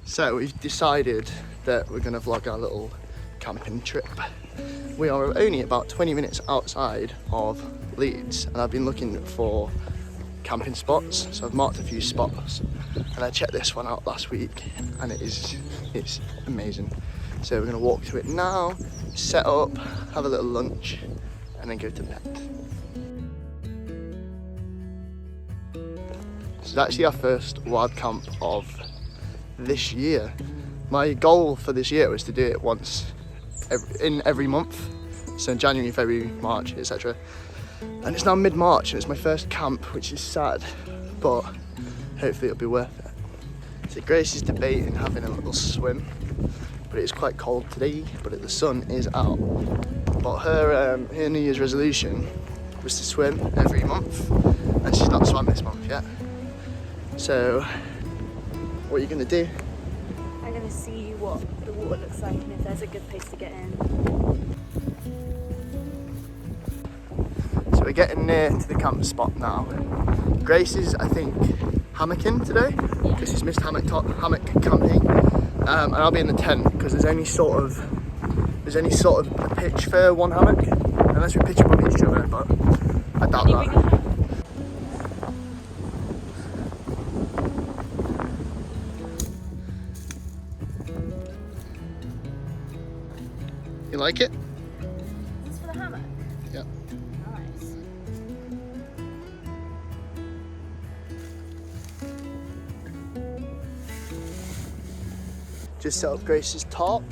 So we've decided that we're going to vlog our little camping trip. We are only about 20 minutes outside of Leeds, and I've been looking for camping spots, so I've marked a few spots, and I checked this one out last week, and it's amazing. So we're going to walk to it now, set up, have a little lunch, and then go to bed. This is actually our first wild camp of this year. My goal for this year was to do it once every month, so in January, February, March, etc. And it's now mid-March and it's my first camp, which is sad, but hopefully it'll be worth it. So Grace is debating having a little swim, but it's quite cold today, but the sun is out. But her New Year's resolution was to swim every month, and she's not swam this month yet. So what are you going to do? I'm going to see what the water looks like and if there's a good place to get in. So we're getting near to the camp spot now. Grace is, I think, hammocking today because she's missed hammock camping, and I'll be in the tent because there's only sort of a pitch for one hammock, unless we pitch above each other, but I doubt that. You like it? Is this for the hammock? Yeah. Nice. Just set up Grace's tarp.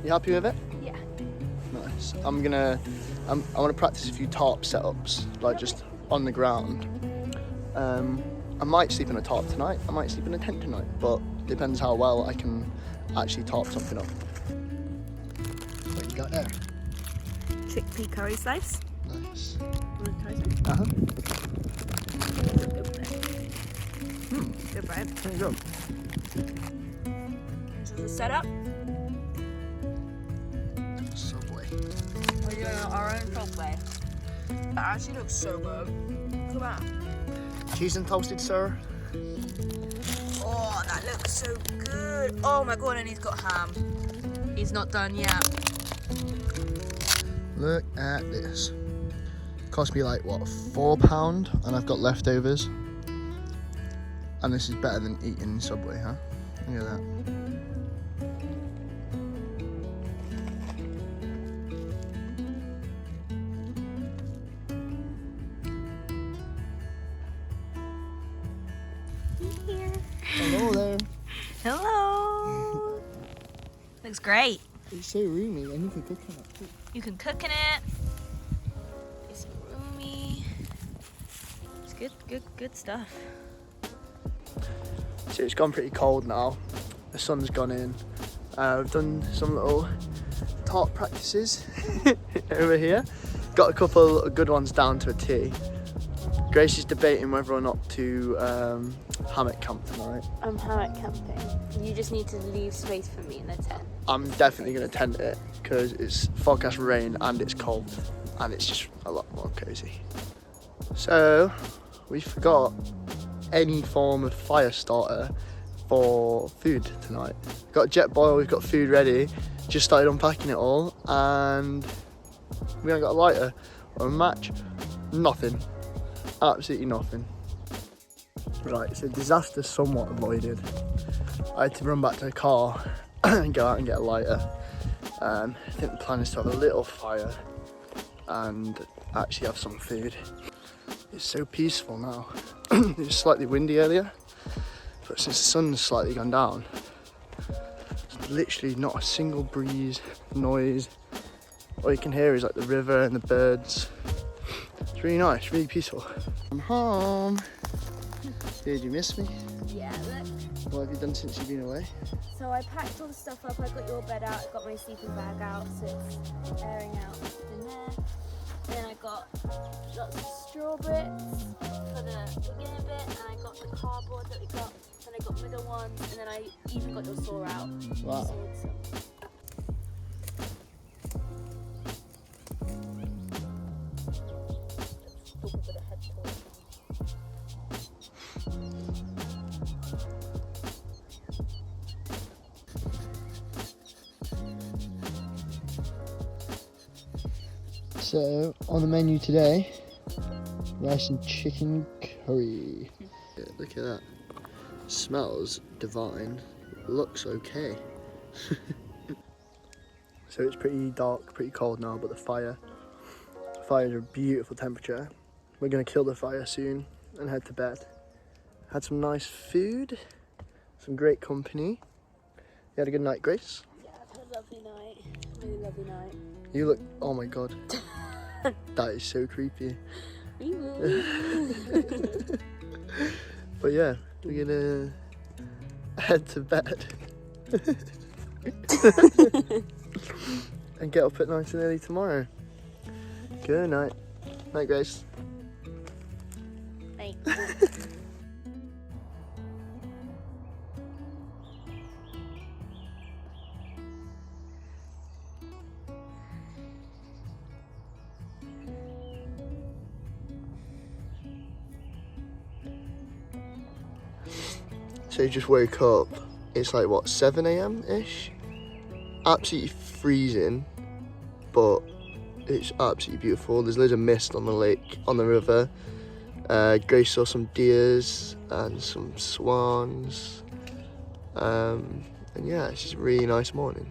You happy with it? Yeah. Nice. I want to practice a few tarp setups, like just on the ground. I might sleep in a tarp tonight. I might sleep in a tent tonight, but depends how well I can actually tarp something up. What you got there? Chickpea curry slice. Nice. You want to try some? Good, right? There you go. This is the setup. Subway. We're doing our own subway. That actually looks so good. Look at that. Cheese and toasted, sir. Oh, that looks so good. Oh my god, and he's got ham. He's not done yet. Look at this. Cost me like, what, £4, and I've got leftovers. And this is better than eating Subway, huh? Look at that. Here. Hello there. Hello. Looks great. It's so roomy, and you can cook in it too. You can cook in it. It's roomy. It's good stuff. So it's gone pretty cold now. The sun's gone in. We've done some little tarp practices over here. Got a couple of good ones down to a T. Grace is debating whether or not to hammock camp tonight. I'm hammock camping. You just need to leave space for me in the tent. I'm definitely going to tent it because it's forecast rain and it's cold and it's just a lot more cozy. So we forgot any form of fire starter for food tonight. We've got jet boil, we've got food ready, just started unpacking it all, and we haven't got a lighter or a match. Nothing. Absolutely nothing. Right, so disaster somewhat avoided. I had to run back to the car and go out and get a lighter. I think the plan is to have a little fire and actually have some food. It's so peaceful now. It was slightly windy earlier, but since the sun's slightly gone down, there's literally not a single breeze, noise. All you can hear is like the river and the birds. It's really nice, really peaceful. I'm home. Did you miss me? Yeah, look. What have you done since you've been away? So I packed all the stuff up. I got your bed out. I got my sleeping bag out, so it's airing out in there. Then I got lots of straw bits for the beginning bit, and I got the cardboard that we got. Then I got middle ones, and then I even got your saw out. Wow. Sawed some. So, on the menu today, rice and chicken curry. Yeah, look at that. Smells divine. Looks okay. So it's pretty dark, pretty cold now, but the fire's a beautiful temperature. We're gonna kill the fire soon and head to bed. Had some nice food, some great company. You had a good night, Grace? Yeah, I've had a lovely night. Really lovely night. You look, oh my god. That is so creepy. But yeah, we're gonna head to bed. And get up at nice and early tomorrow. Good night. Night, Grace. Thanks. So you just woke up. It's like what, 7 a.m. ish? Absolutely freezing, but it's absolutely beautiful. There's loads of mist on the lake, on the river. Grace saw some deers and some swans. And yeah, it's just a really nice morning.